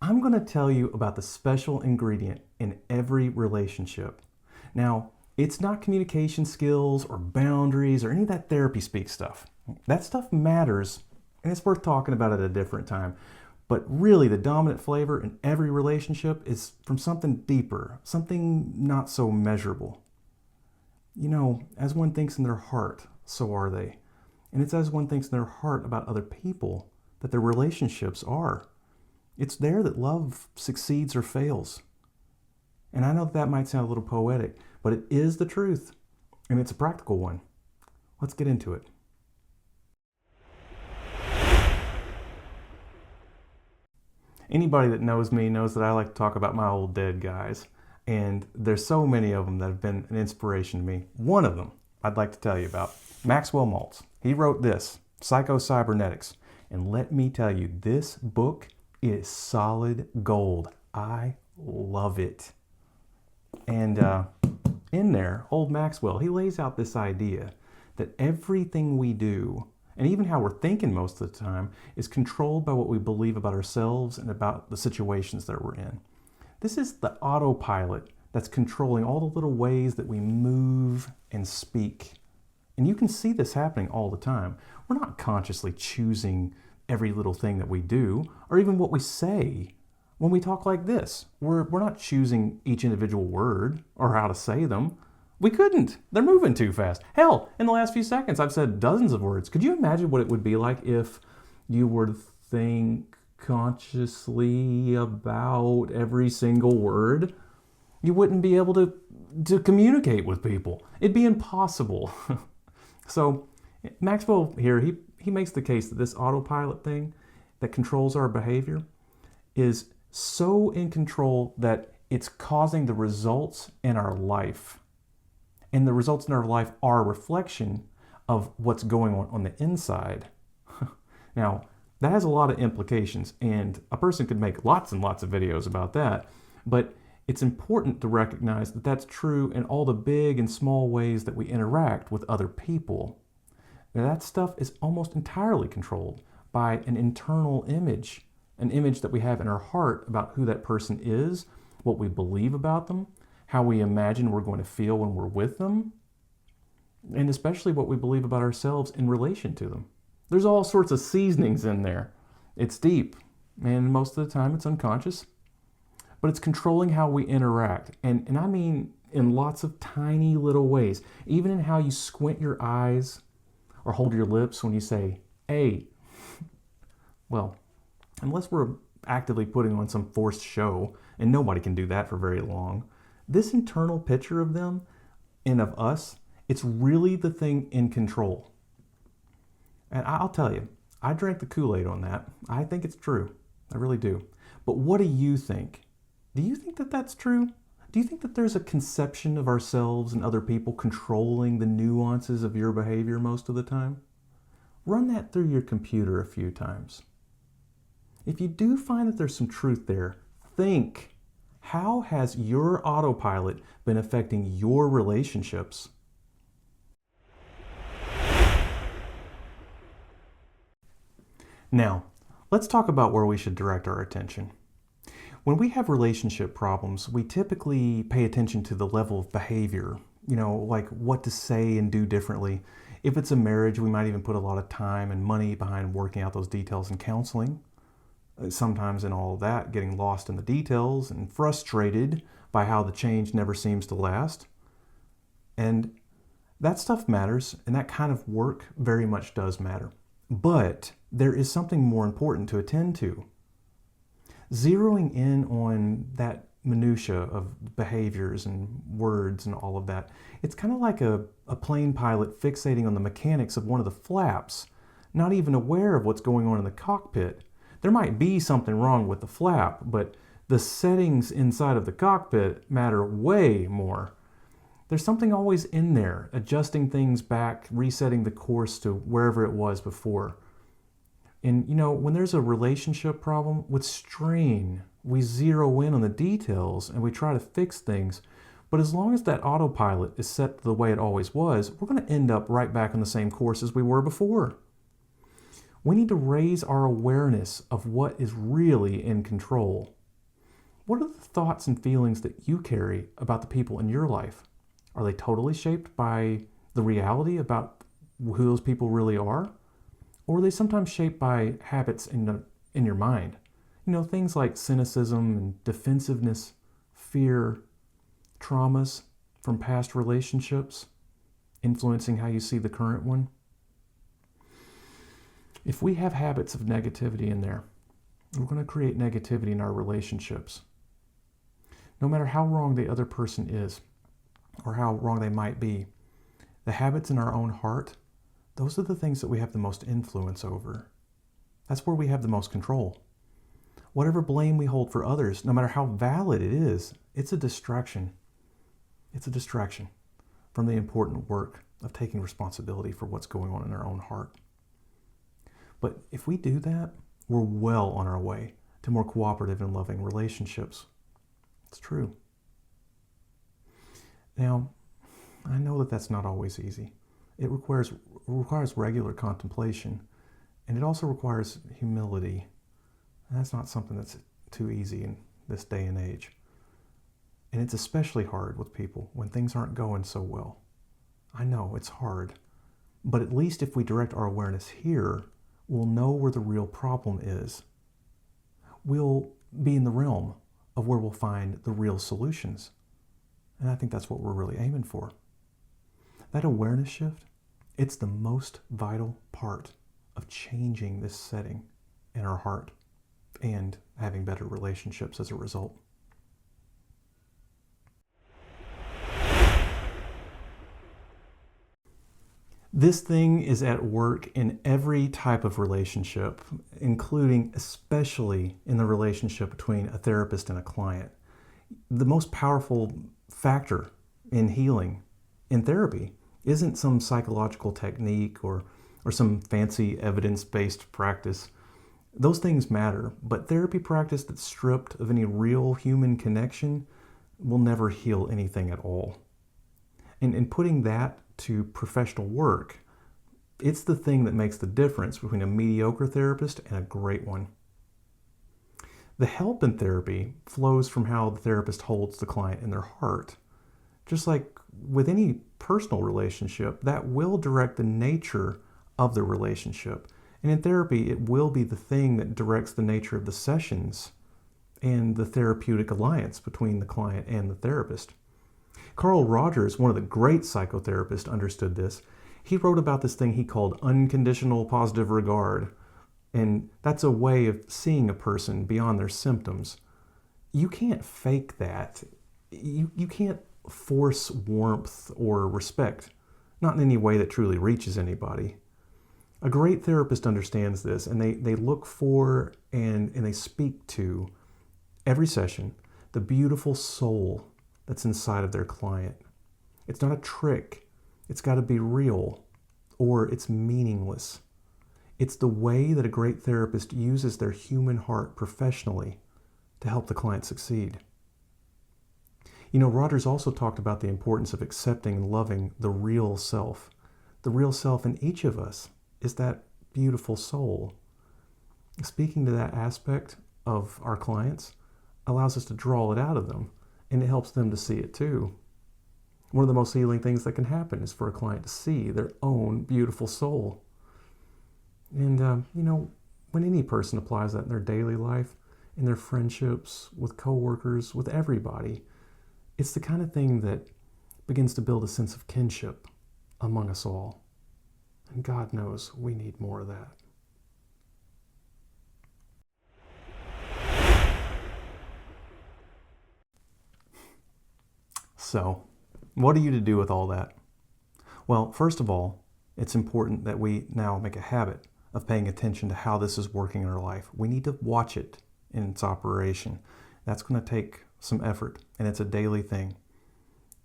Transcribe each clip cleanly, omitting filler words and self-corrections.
I'm going to tell you about the special ingredient in every relationship. Now, it's not communication skills or boundaries or any of that therapy speak stuff. That stuff matters, and it's worth talking about at a different time. But really, the dominant flavor in every relationship is from something deeper, something not so measurable. You know, as one thinks in their heart, so are they. And it's as one thinks in their heart about other people that their relationships are. It's there that love succeeds or fails. And I know that might sound a little poetic, but it is the truth, and it's a practical one. Let's get into it. Anybody that knows me knows that I like to talk about my old dead guys, and there's so many of them that have been an inspiration to me. One of them I'd like to tell you about, Maxwell Maltz. He wrote this, Psycho-Cybernetics, and let me tell you, this book is solid gold. I love it. And in there, old Maxwell, he lays out this idea that everything we do, and even how we're thinking most of the time, is controlled by what we believe about ourselves and about the situations that we're in. This is the autopilot that's controlling all the little ways that we move and speak. And you can see this happening all the time. We're not consciously choosing every little thing that we do, or even what we say. When we talk like this, we're not choosing each individual word or how to say them. We couldn't. They're moving too fast. Hell, in the last few seconds, I've said dozens of words. Could you imagine what it would be like if you were to think consciously about every single word? You wouldn't be able to communicate with people. It'd be impossible. So Maxwell here, he makes the case that this autopilot thing that controls our behavior is so in control that it's causing the results in our life. And the results in our life are a reflection of what's going on the inside. Now, that has a lot of implications, and a person could make lots and lots of videos about that, but it's important to recognize that that's true in all the big and small ways that we interact with other people. Now, that stuff is almost entirely controlled by an internal image, an image that we have in our heart about who that person is, what we believe about them, how we imagine we're going to feel when we're with them, and especially what we believe about ourselves in relation to them. There's all sorts of seasonings in there. It's deep, and most of the time it's unconscious, but it's controlling how we interact. And I mean in lots of tiny little ways, even in how you squint your eyes or hold your lips when you say, "Hey." Well, unless we're actively putting on some forced show, and nobody can do that for very long, this internal picture of them and of us, it's really the thing in control. And I'll tell you, I drank the Kool-Aid on that. I think it's true. I really do. But what do you think? Do you think that that's true? Do you think that there's a conception of ourselves and other people controlling the nuances of your behavior most of the time? Run that through your computer a few times. If you do find that there's some truth there, think, how has your autopilot been affecting your relationships? Now, let's talk about where we should direct our attention. When we have relationship problems, we typically pay attention to the level of behavior, like what to say and do differently. If it's a marriage, we might even put a lot of time and money behind working out those details in counseling. Sometimes in all of that, getting lost in the details and frustrated by how the change never seems to last. And that stuff matters, and that kind of work very much does matter. But there is something more important to attend to. Zeroing in on that minutia of behaviors and words and all of that, it's kind of like a plane pilot fixating on the mechanics of one of the flaps, not even aware of what's going on in the cockpit. There might be something wrong with the flap, but the settings inside of the cockpit matter way more. There's something always in there, adjusting things back, resetting the course to wherever it was before. And when there's a relationship problem, with strain, we zero in on the details and we try to fix things. But as long as that autopilot is set the way it always was, we're going to end up right back on the same course as we were before. We need to raise our awareness of what is really in control. What are the thoughts and feelings that you carry about the people in your life? Are they totally shaped by the reality about who those people really are? Or are they sometimes shaped by habits in your mind? Things like cynicism and defensiveness, fear, traumas from past relationships, influencing how you see the current one. If we have habits of negativity in there, we're going to create negativity in our relationships. No matter how wrong the other person is, or how wrong they might be, the habits in our own heart, those are the things that we have the most influence over. That's where we have the most control. Whatever blame we hold for others, no matter how valid it is, it's a distraction. It's a distraction from the important work of taking responsibility for what's going on in our own heart. But if we do that, we're well on our way to more cooperative and loving relationships. It's true. Now, I know that that's not always easy. It requires regular contemplation, and it also requires humility. And that's not something that's too easy in this day and age. And it's especially hard with people when things aren't going so well. I know it's hard, but at least if we direct our awareness here, we'll know where the real problem is. We'll be in the realm of where we'll find the real solutions. And I think that's what we're really aiming for. That awareness shift, it's the most vital part of changing this setting in our heart and having better relationships as a result. This thing is at work in every type of relationship, including especially in the relationship between a therapist and a client. The most powerful factor in healing in therapy isn't some psychological technique or some fancy evidence-based practice. Those things matter, but therapy practice that's stripped of any real human connection will never heal anything at all. And putting that to professional work, it's the thing that makes the difference between a mediocre therapist and a great one. The help in therapy flows from how the therapist holds the client in their heart. Just like with any personal relationship, that will direct the nature of the relationship. And in therapy, it will be the thing that directs the nature of the sessions and the therapeutic alliance between the client and the therapist. Carl Rogers, one of the great psychotherapists, understood this. He wrote about this thing he called unconditional positive regard. And that's a way of seeing a person beyond their symptoms. You can't fake that. You can't force warmth or respect, not in any way that truly reaches anybody. A great therapist understands this, and they look for and they speak to every session the beautiful soul that's inside of their client. It's not a trick. It's got to be real, or it's meaningless. It's the way that a great therapist uses their human heart professionally to help the client succeed. Rogers also talked about the importance of accepting and loving the real self. The real self in each of us is that beautiful soul. Speaking to that aspect of our clients allows us to draw it out of them, and it helps them to see it too. One of the most healing things that can happen is for a client to see their own beautiful soul. And, when any person applies that in their daily life, in their friendships, with coworkers, with everybody, it's the kind of thing that begins to build a sense of kinship among us all. And God knows we need more of that. So, what are you to do with all that? Well, first of all, it's important that we now make a habit of paying attention to how this is working in our life. We need to watch it in its operation. That's going to take some effort, and it's a daily thing.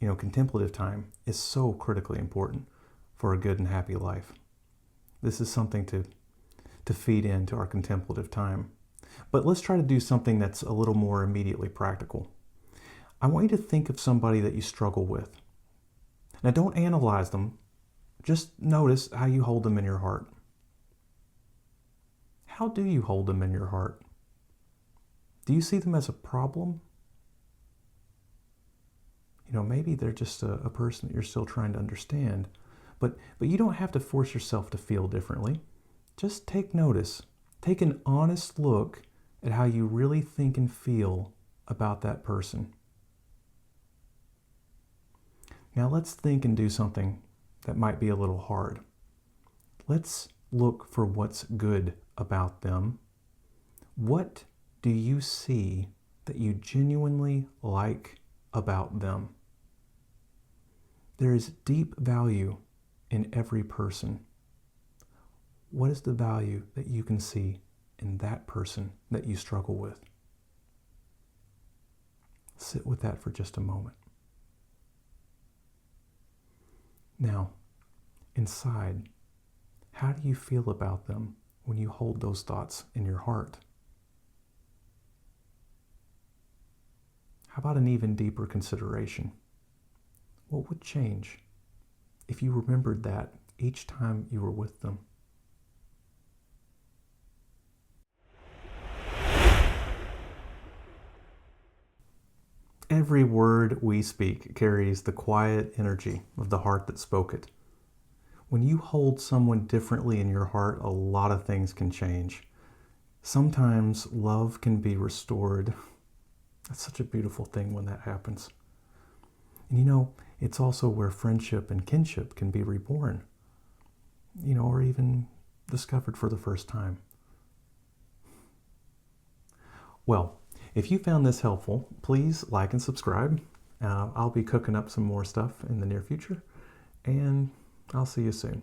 Contemplative time is so critically important for a good and happy life. This is something to feed into our contemplative time. But let's try to do something that's a little more immediately practical. I want you to think of somebody that you struggle with. Now, don't analyze them. Just notice how you hold them in your heart. How do you hold them in your heart? Do you see them as a problem maybe they're just a person that you're still trying to understand. But you don't have to force yourself to feel differently. Just take notice. Take an honest look at how you really think and feel about that person. Now let's think and do something that might be a little hard. Let's look for what's good about them. What do you see that you genuinely like about them? There is deep value in every person. What is the value that you can see in that person that you struggle with? Sit with that for just a moment. Now, inside, how do you feel about them when you hold those thoughts in your heart? How about an even deeper consideration? What would change if you remembered that each time you were with them? Every word we speak carries the quiet energy of the heart that spoke it. When you hold someone differently in your heart, a lot of things can change. Sometimes love can be restored. That's such a beautiful thing when that happens. And it's also where friendship and kinship can be reborn, or even discovered for the first time. Well, if you found this helpful, please like and subscribe. I'll be cooking up some more stuff in the near future, and I'll see you soon.